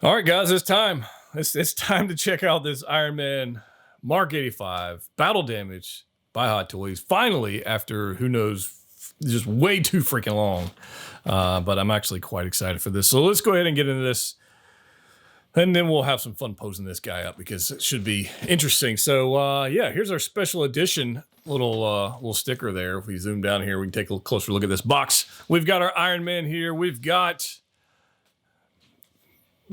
All right, guys, it's time. It's time to check out this Iron Man Mark 85 Battle Damage by Hot Toys. Finally, after who knows, just way too freaking long. But I'm actually quite excited for this. So let's go ahead and get into this. And then we'll have some fun posing this guy up because it should be interesting. So yeah, here's our special edition little sticker there. If we zoom down here, we can take a closer look at this box. We've got our Iron Man here. We've got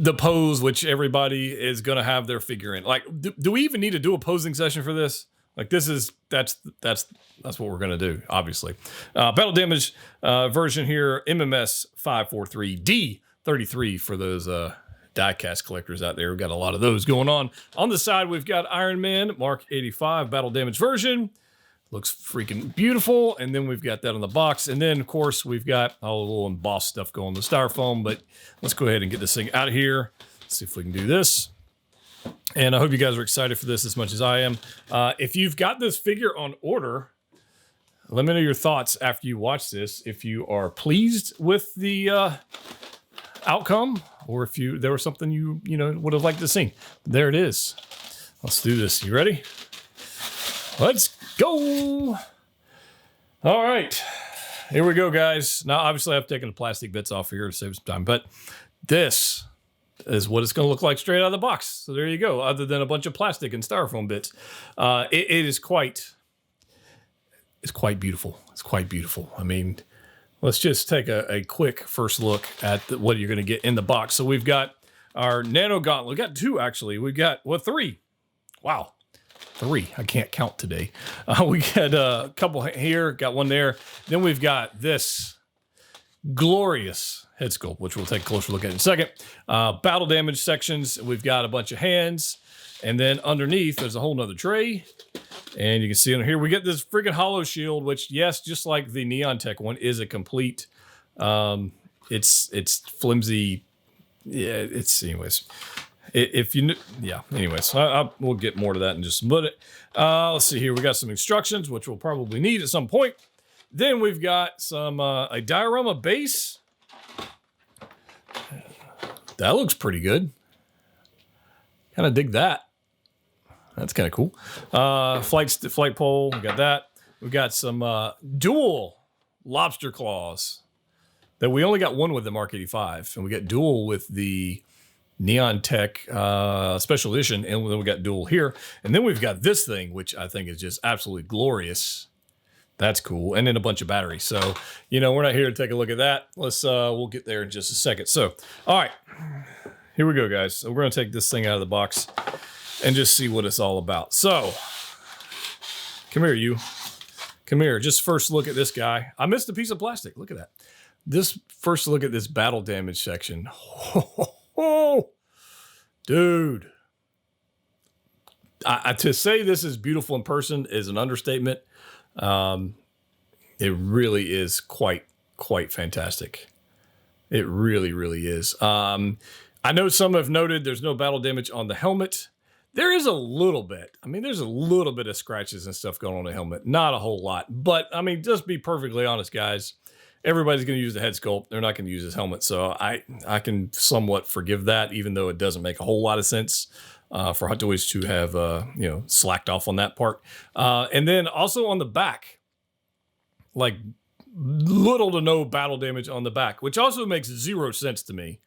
the pose, which everybody is going to have their figure in. Like, do we even need to do a posing session for this? Like, that's what we're going to do, obviously. Battle Damage version here, MMS 543D33 for those die-cast collectors out there. We've got a lot of those going on. On the side, we've got Iron Man Mark 85 Battle Damage version. Looks freaking beautiful. And then we've got that on the box. And then, of course, we've got all the little embossed stuff going, the styrofoam. But let's go ahead and get this thing out of here. Let's see if we can do this. And I hope you guys are excited for this as much as I am. If you've got this figure on order, let me know your thoughts after you watch this. If you are pleased with the outcome, or if there was something you would have liked to see. There it is. Let's do this. You ready? Let's go. All right, here we go, guys. Now, obviously, I've taken the plastic bits off here to save some time, but this is what it's going to look like straight out of the box. So there you go. Other than a bunch of plastic and styrofoam bits, it's quite beautiful. It's quite beautiful. I mean, let's just take a quick first look at what you're going to get in the box. So we've got our Nano Gauntlet. We've got two, actually. We've got, three. Wow. 3. I can't count today. We got a couple here, got one there. Then we've got this glorious head sculpt, which we'll take a closer look at in a second. Battle damage sections. We've got a bunch of hands. And then underneath, there's a whole nother tray. And you can see in here, we get this freaking hollow shield, which, yes, just like the Neon Tech one, is a complete, it's flimsy. Yeah, anyways. Anyways, we'll get more to that in just a minute. Let's see here. We got some instructions, which we'll probably need at some point. Then we've got some a diorama base. That looks pretty good. Kind of dig that. That's kind of cool. Flight pole. We got that. We got some dual lobster claws that we only got one with the Mark 85, and we got dual with the Neon Tech special edition, and then we got dual here, and then we've got this thing, which I think is just absolutely glorious. That's cool, and then a bunch of batteries. So we're not here to take a look at that. We'll get there in just a second. So all right, here we go, guys. So we're gonna take this thing out of the box and just see what it's all about. So come here, you. Come here. Just first look at this guy. I missed a piece of plastic. Look at that. This first look at this battle damage section. Oh, dude. To say this is beautiful in person is an understatement. It really is quite fantastic. It really, really is. I know some have noted there's no battle damage on the helmet. There is a little bit. I mean, there's a little bit of scratches and stuff going on the helmet. Not a whole lot. But, I mean, just be perfectly honest, guys. Everybody's going to use the head sculpt. They're not going to use his helmet. So I can somewhat forgive that, even though it doesn't make a whole lot of sense for Hot Toys to have, slacked off on that part. And then also on the back, like little to no battle damage on the back, which also makes 0 sense to me.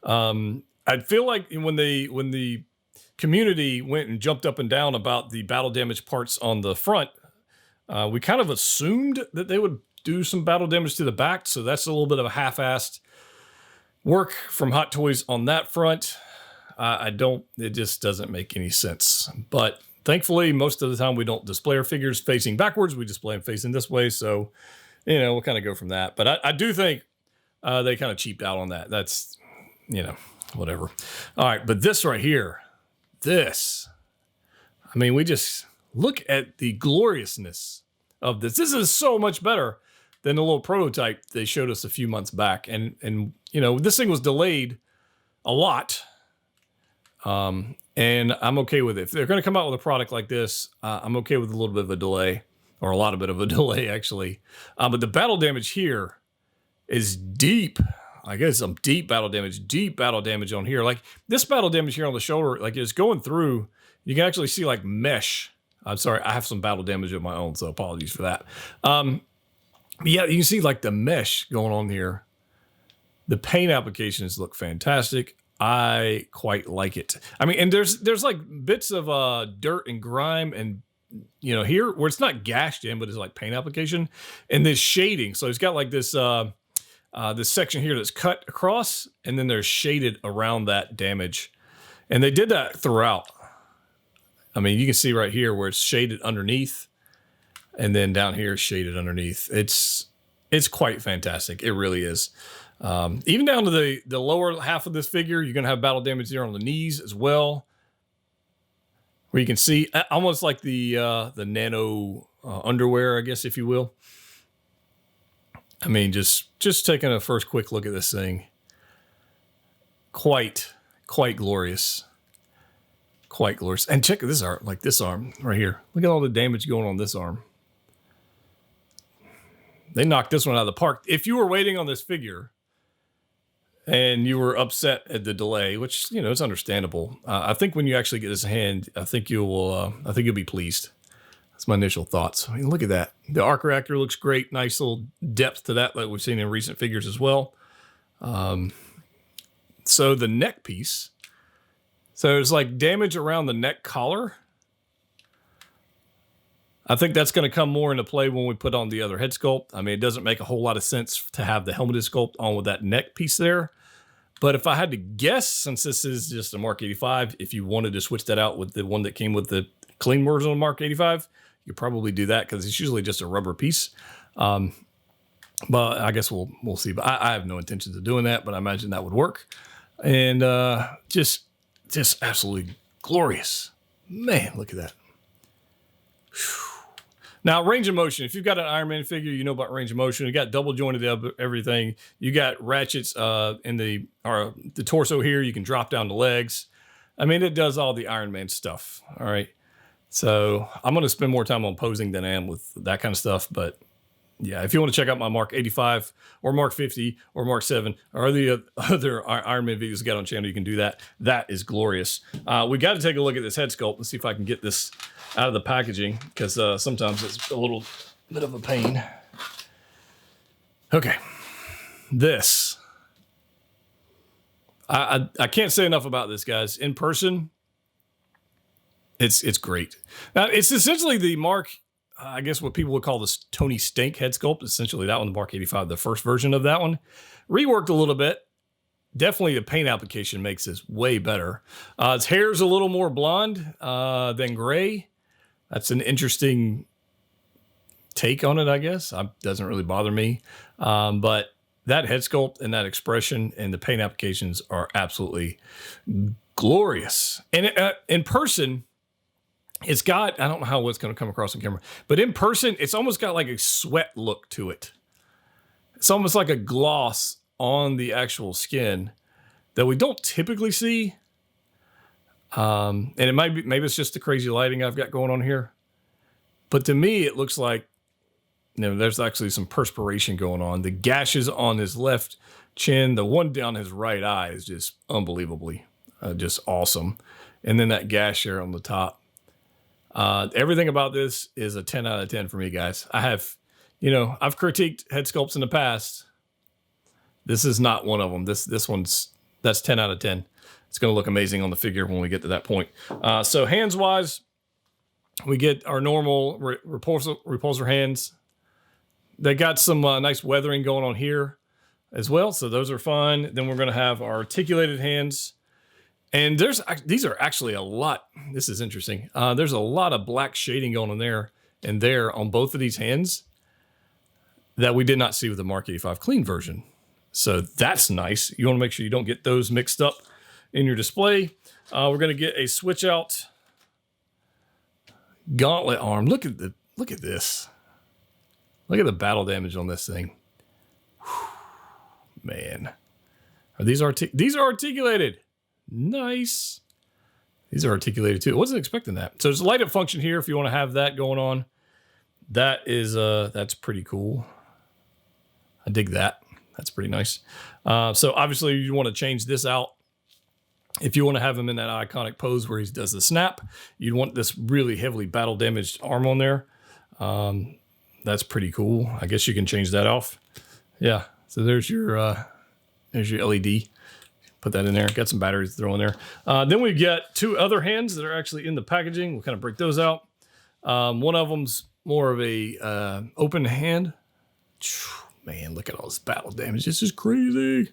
I feel like when the community went and jumped up and down about the battle damage parts on the front, we kind of assumed that they would do some battle damage to the back, so that's a little bit of a half-assed work from Hot Toys on that front. It just doesn't make any sense. But thankfully, most of the time we don't display our figures facing backwards. We display them facing this way, so we'll kind of go from that. But I do think they kind of cheaped out on that. That's, whatever. All right, but this right here, we just look at the gloriousness of this. This is so much better than the little prototype they showed us a few months back. And this thing was delayed a lot. And I'm okay with it. If they're going to come out with a product like this, I'm okay with a little bit of a delay, or a lot of bit of a delay, actually. But the battle damage here is deep. I guess some deep battle damage on here. Like this battle damage here on the shoulder, like it's going through. You can actually see like mesh. I'm sorry, I have some battle damage of my own, so apologies for that. Yeah, you can see like the mesh going on here. The paint applications look fantastic. I quite like it. I mean, and there's like bits of dirt and grime and here where it's not gashed in, but it's like paint application and this shading. So it's got like this this section here that's cut across, and then there's shaded around that damage. And they did that throughout. I mean, you can see right here where it's shaded underneath, and then down here shaded underneath. It's quite fantastic. It really is. Even down to the lower half of this figure, you're gonna have battle damage there on the knees as well, where you can see almost like the nano underwear, I guess, if you will. I mean, just taking a first quick look at this thing, quite glorious. Quite glorious. And check this arm, like this arm right here. Look at all the damage going on this arm. They knocked this one out of the park. If you were waiting on this figure and you were upset at the delay, which, it's understandable. I think when you actually get this hand, I think you'll be pleased. That's my initial thoughts. I mean, look at that. The arc reactor looks great. Nice little depth to that we've seen in recent figures as well. So the neck piece. So there's like damage around the neck collar. I think that's going to come more into play when we put on the other head sculpt. I mean, it doesn't make a whole lot of sense to have the helmeted sculpt on with that neck piece there. But if I had to guess, since this is just a Mark 85, if you wanted to switch that out with the one that came with the clean version of Mark 85, you probably do that because it's usually just a rubber piece. But I guess we'll see. But I have no intentions of doing that, but I imagine that would work. And just absolutely glorious. Man, look at that. Whew. Now, range of motion. If you've got an Iron Man figure, you know about range of motion. You got double jointed everything. You got ratchets in the torso here. You can drop down the legs. I mean, it does all the Iron Man stuff. All right. So I'm going to spend more time on posing than I am with that kind of stuff. But yeah, if you want to check out my Mark 85 or Mark 50 or Mark 7 or the other Iron Man videos I got on channel, you can do that. That is glorious. We got to take a look at this head sculpt and see if I can get this out of the packaging, because sometimes it's a little bit of a pain. Okay, this. I can't say enough about this, guys. In person, it's great. Now, it's essentially the Mark, I guess what people would call this Tony Stank head sculpt. Essentially that one, the Mark 85, the first version of that one. Reworked a little bit. Definitely the paint application makes this way better. His hair's a little more blonde than gray. That's an interesting take on it, I guess. Doesn't really bother me. But that head sculpt and that expression and the paint applications are absolutely glorious. And in person, it's got, I don't know how it's going to come across on camera, but in person, it's almost got like a sweat look to it. It's almost like a gloss on the actual skin that we don't typically see. And it might be, maybe it's just the crazy lighting I've got going on here. But to me, it looks like, there's actually some perspiration going on. The gashes on his left chin, the one down his right eye is just unbelievably, just awesome. And then that gash here on the top. Everything about this is a 10 out of 10 for me, guys. I have, I've critiqued head sculpts in the past. This is not one of them. That's 10 out of 10. It's going to look amazing on the figure when we get to that point. So hands-wise, we get our normal repulsor hands. They got some nice weathering going on here as well, so those are fun. Then we're going to have our articulated hands. And these are actually a lot. This is interesting. There's a lot of black shading going on there and there on both of these hands that we did not see with the Mark 85 clean version. So that's nice. You want to make sure you don't get those mixed up in your display. We're going to get a switch out gauntlet arm. Look at this. Look at the battle damage on this thing. Whew, man. These are articulated. Nice. These are articulated too. I wasn't expecting that. So there's a light up function here if you want to have that going on. That is that's pretty cool. I dig that. That's pretty nice. So obviously you want to change this out. If you want to have him in that iconic pose where he does the snap, you'd want this really heavily battle damaged arm on there. That's pretty cool. I guess you can change that off. Yeah. So there's your LED. Put that in there. Got some batteries to throw in there. Then we've got two other hands that are actually in the packaging. We'll kind of break those out. One of them's more of a open hand. Man, look at all this battle damage. This is crazy.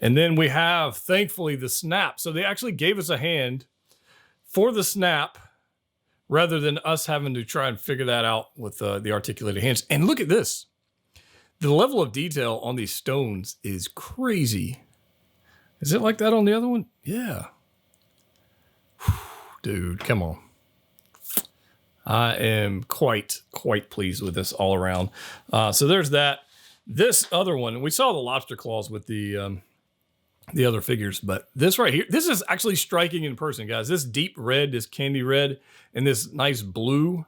And then we have, thankfully, the snap. So they actually gave us a hand for the snap rather than us having to try and figure that out with the articulated hands. And look at this. The level of detail on these stones is crazy. Is it like that on the other one? Yeah. Dude, come on. I am quite pleased with this all around. So there's that. This other one, we saw the lobster claws with the other figures, but this right here, this is actually striking in person, guys. This deep red, this candy red, and this nice blue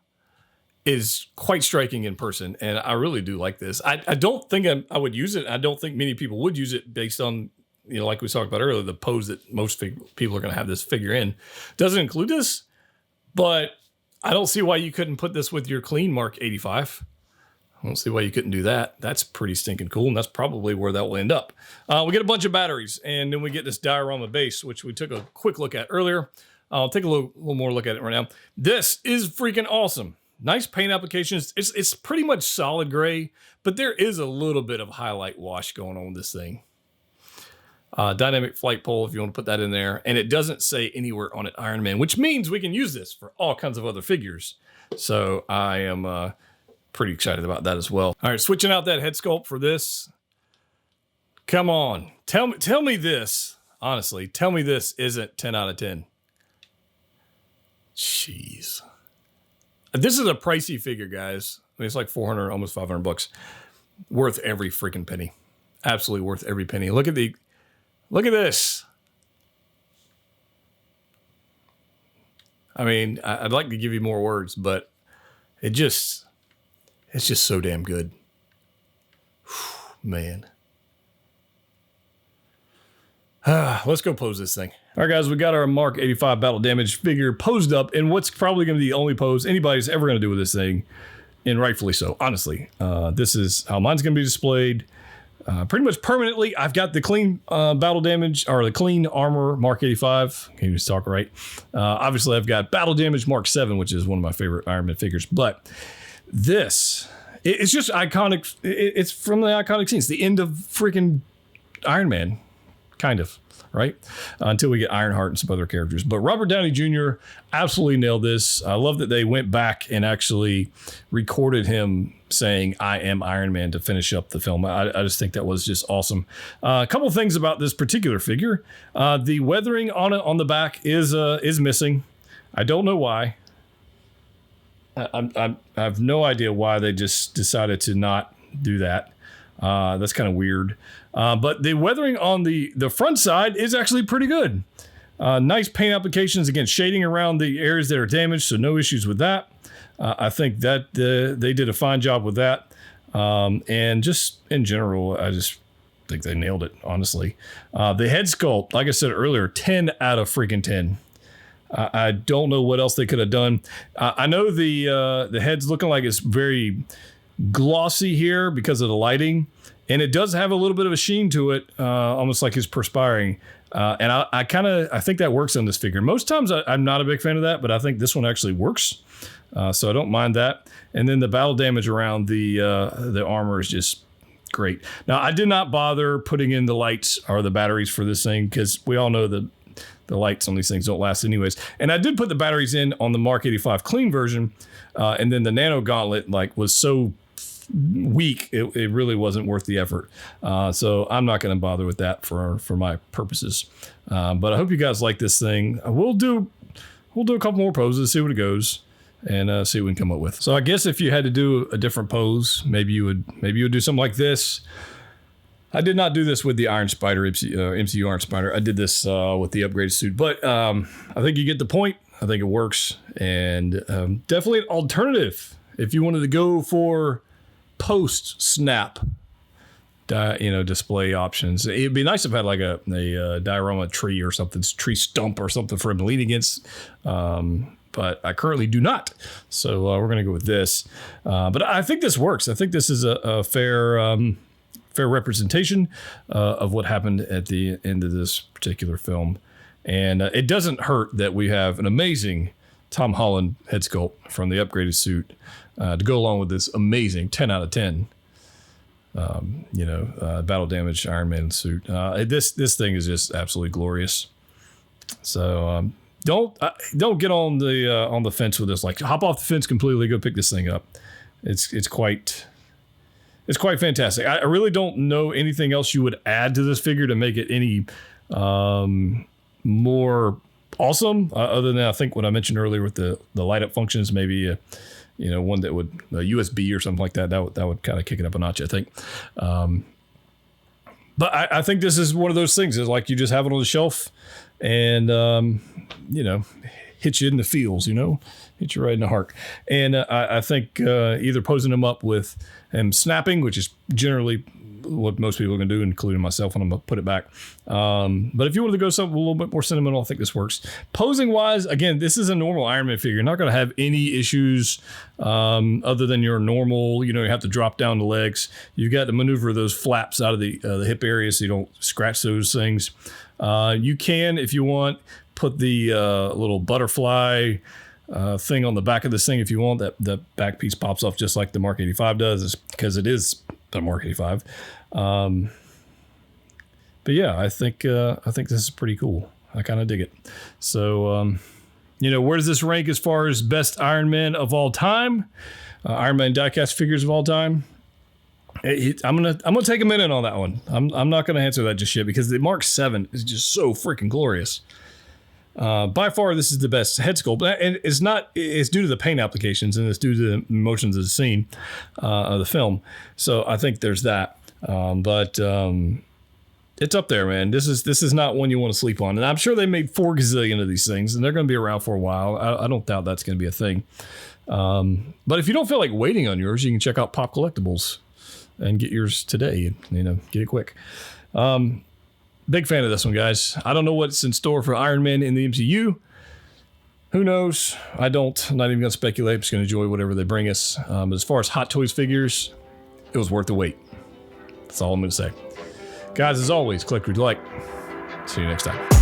is quite striking in person, and I really do like this. I don't think I would use it. I don't think many people would use it based on, you know, like we talked about earlier, the pose that most people are going to have this figure in. Doesn't include this, but I don't see why you couldn't put this with your clean Mark 85. I don't see why you couldn't do that. That's pretty stinking cool, and that's probably where that will end up. We get a bunch of batteries, and then we get this diorama base, which we took a quick look at earlier. I'll take a little more look at it right now. This is freaking awesome. Nice paint applications. It's pretty much solid gray, but there is a little bit of highlight wash going on with this thing. Dynamic flight pole, if you want to put that in there. And it doesn't say anywhere on it Iron Man, which means we can use this for all kinds of other figures. So I am pretty excited about that as well. All right, switching out that head sculpt for this. Come on. Tell me this, honestly. Tell me this isn't 10 out of 10. Jeez. This is a pricey figure, guys. I mean, it's like 400, almost 500 bucks. Worth every freaking penny. Absolutely worth every penny. Look at this. I mean, I'd like to give you more words, but it's just so damn good. Whew, man. Let's go pose this thing. All right, guys, we got our Mark 85 battle damage figure posed up in what's probably going to be the only pose anybody's ever going to do with this thing, and rightfully so, honestly. This is how mine's going to be displayed. Pretty much permanently. I've got the clean battle damage, or the clean armor Mark 85. Can't even talk right. Obviously, I've got battle damage Mark 7, which is one of my favorite Iron Man figures. But this, it's just iconic. It's from the iconic scenes. The end of freaking Iron Man, kind of, right? Until we get Ironheart and some other characters. But Robert Downey Jr. absolutely nailed this. I love that they went back and actually recorded him saying, "I am Iron Man" to finish up the film. I just think that was just awesome. A couple of things about this particular figure. The weathering on it on the back is missing. I don't know why. I have no idea why they just decided to not do that. That's kind of weird. But the weathering on the front side is actually pretty good. Nice paint applications, again, shading around the areas that are damaged, so no issues with that. I think that they did a fine job with that. And just in general, I just think they nailed it, honestly. The head sculpt, like I said earlier, 10 out of freaking 10. I don't know what else they could have done. I know the head's looking like it's very glossy here because of the lighting, and it does have a little bit of a sheen to it, almost like it's perspiring. And I think that works on this figure. Most times I'm not a big fan of that, but I think this one actually works. So I don't mind that. And then the battle damage around the armor is just great. Now, I did not bother putting in the lights or the batteries for this thing because we all know that the lights on these things don't last anyways. And I did put the batteries in on the Mark 85 clean version. And then the Nano Gauntlet was so weak, it really wasn't worth the effort. So I'm not going to bother with that for my purposes. But I hope you guys like this thing. We'll do a couple more poses, see what it goes, and see what we can come up with. So I guess if you had to do a different pose, maybe you would do something like this. I did not do this with the Iron Spider, MCU Iron Spider. I did this with the upgraded suit, but I think you get the point. I think it works, and definitely an alternative if you wanted to go for post snap. display options. It'd be nice if I had like a diorama tree or something, tree stump or something for him to lean against. But I currently do not. So we're going to go with this. But I think this works. I think this is a fair representation of what happened at the end of this particular film. And it doesn't hurt that we have an amazing Tom Holland head sculpt from the upgraded suit to go along with this amazing 10 out of 10 battle damage Iron Man suit. This thing is just absolutely glorious. So don't get on the fence with this. Like, hop off the fence completely. Go pick this thing up. It's quite fantastic. I really don't know anything else you would add to this figure to make it any more awesome, other than I think what I mentioned earlier with the light up functions. Maybe one that would USB or something like that. That would kind of kick it up a notch, I think. But I think this is one of those things. Is like you just have it on the shelf, and hit you in the feels. Hit you right in the heart. And I think either posing them up with him snapping, which is generally what most people are going to do, including myself, when I'm going to put it back. But if you wanted to go something a little bit more sentimental, I think this works. Posing wise, again, this is a normal Iron Man figure. You're not going to have any issues other than your normal, you have to drop down the legs. You've got to maneuver those flaps out of the hip area so you don't scratch those things. You can, if you want, put the little butterfly thing on the back of this thing if you want. That back piece pops off just like the Mark 85 does, because it is the Mark 85. But yeah, I think this is pretty cool. I kind of dig it. So where does this rank as far as best Iron Man of all time? Iron Man diecast figures of all time? I'm gonna take a minute on that one. I'm not gonna answer that just yet, because the Mark 7 is just so freaking glorious. By far, this is the best head sculpt, and it's due to the paint applications, and it's due to the emotions of the scene of the film. So I think there's that. But it's up there, man. This is not one you want to sleep on. And I'm sure they made 4 gazillion of these things, and they're going to be around for a while. I don't doubt that's going to be a thing. But if you don't feel like waiting on yours, you can check out Pop Collectibles and get yours today. Get it quick. Big fan of this one, guys. I don't know what's in store for Iron Man in the MCU. Who knows? I don't. I'm not even going to speculate. I'm just going to enjoy whatever they bring us. As far as Hot Toys figures, it was worth the wait. That's all I'm going to say. Guys, as always, collect what you like. See you next time.